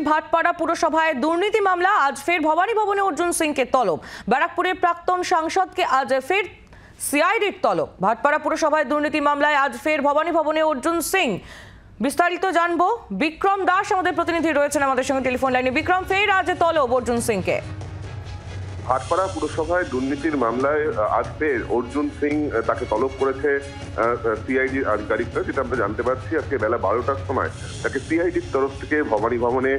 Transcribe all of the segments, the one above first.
ভাটপাড়া পুরসভায় দুর্নীতি মামলা আজ ফের ভবানী ভবনে অর্জুন সিংকে তলব। ব্যারাকপুরের প্রাক্তন সাংসদকে আজ ফের সিআইডির তলব। ভাটপাড়া পুরসভায় দুর্নীতি মামলায় আজ ফের ভবানী ভবনে অর্জুন সিং। বিস্তারিত জানবো, বিক্রম দাস আমাদের প্রতিনিধি রয়েছেন আমাদের সঙ্গে টেলিফোন লাইনে। বিক্রম, ফের আজ তলব অর্জুন সিংকে। ভাটপাড়া পুরসভায় দুর্নীতির মামলায় আজ ফের অর্জুন সিং তাকে তলব করেছে সিআইডির আধিকারিকরা। যেটা আমরা জানতে পারছি, আজকে বেলা 12টার সময় তাকে সিআইডির তরফ থেকে ভবানী ভবনে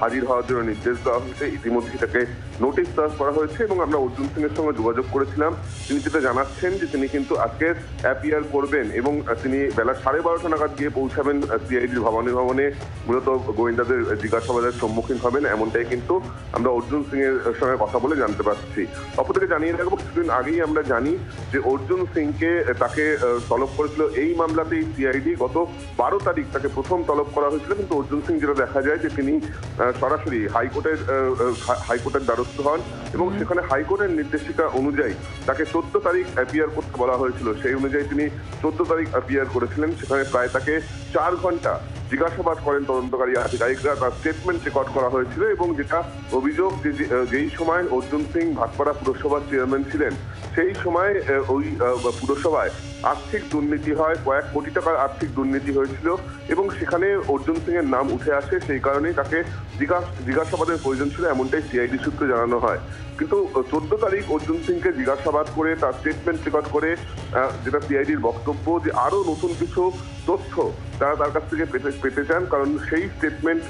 হাজির হওয়ার জন্য নির্দেশ দেওয়া হয়েছে। ইতিমধ্যে তাকে নোটিশ সার্ভ করা হয়েছে এবং আমরা অর্জুন সিং এর সঙ্গে যোগাযোগ করেছিলাম। তিনি যেটা জানাচ্ছেন যে তিনি কিন্তু আজকে অ্যাপিয়ার করবেন এবং তিনি বেলা 12:30 নাগাদ গিয়ে পৌঁছাবেন সিআইডির ভবানী ভবনে। মূলত গোয়েন্দাদের জিজ্ঞাসাবাদের সম্মুখীন হবেন, এমনটাই কিন্তু আমরা অর্জুন সিং এর সঙ্গে কথা বলে জানতে পারছি। অপরদিকে জানিয়ে রাখবো, কিছুদিন আগেই আমরা জানি যে অর্জুন সিংকে তাকে তলব করেছিল এই মামলাতেই সিআইডি। গত 12 তারিখ তাকে প্রথম তলব করা হয়েছিল, কিন্তু অর্জুন সিং যেটা দেখা যায় যে তিনি সরাসরি হাইকোর্টের দ্বারস্থ হন এবং সেখানে হাইকোর্টের নির্দেশিকা অনুযায়ী তাকে 14 তারিখ অ্যাপিয়ার করতে বলা হয়েছিল। সেই অনুযায়ী তিনি 14 তারিখ অ্যাপিয়ার করেছিলেন। সেখানে প্রায় তাকে 4 ঘন্টা জিজ্ঞাসাবাদ করেন তদন্তকারী আধিকারিকরা। তার স্টেটমেন্ট রেকর্ড করা হয়েছিল এবং যেটা অভিযোগ যে যেই সময় অর্জুন সিং ভাটপাড়া পুরসভার চেয়ারম্যান ছিলেন, সেই সময় ওই পুরসভায় আর্থিক দুর্নীতি হয়, কয়েক কোটি টাকার আর্থিক দুর্নীতি হয়েছিল এবং সেখানে অর্জুন সিং এর নাম উঠে আসে। সেই কারণেই তাকে জিজ্ঞাসাবাদের প্রয়োজন ছিল, এমনটাই সিআইডি সূত্রে জানানো হয়। কিন্তু 14 তারিখ অর্জুন সিংকে জিজ্ঞাসাবাদ করে তার স্টেটমেন্ট রেকর্ড করে যেটা সিআইডির বক্তব্য যে আরো নতুন কিছু তথ্য তারা তার কাছ থেকে পেতে চান, কারণ সেই স্টেটমেন্ট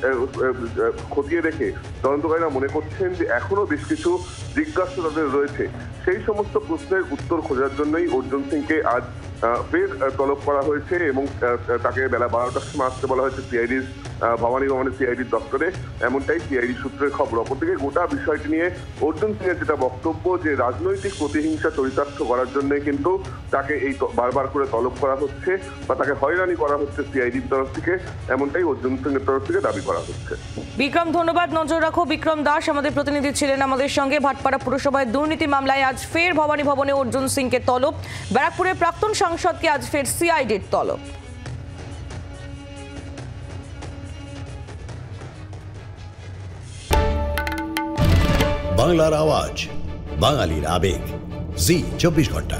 খতিয়ে রেখে তদন্তকারীরা মনে করছেন যে এখনো বেশ কিছু জিজ্ঞাসা তাদের রয়েছে। সেই সমস্ত প্রশ্নের উত্তর খোঁজার জন্যই অর্জুন সিংকে আজ ফের তলব করা হয়েছে এবং তাকে বেলা 12টার সময় আসতে বলা হয়েছে সিআইডির ভবানী ভবনে সিআইডির দপ্তরে, এমনটাই সিআইডি সূত্রের খবর। অপরদিকে গোটা বিষয়টি নিয়ে অর্জুন সিং এর যেটা বক্তব্য যে রাজনৈতিক প্রতিহিংসা চরিতার্থ করার জন্য কিন্তু তাকে এই বারবার করে তলব করা হচ্ছে বা তাকে হয়রানি করা হচ্ছে সিআইডির তরফ থেকে, এমনটাই অর্জুন সিং এর তরফ থেকে দাবি করা হচ্ছে। বিক্রম, ধন্যবাদ। নজর রাখো। বিক্রম দাস আমাদের প্রতিনিধি ছিলেন আমাদের সঙ্গে। ভাটপাড়া পুরসভায় দুর্নীতি মামলায় আজ ফের ভবানী ভবনে অর্জুন সিংকে তলব। ব্যারাকপুরের প্রাক্তন সাংসদকে আজ ফের সিআইডির তলব। বাংলার আওয়াজ, বাঙালির আবেগ, জি 24 ঘন্টা।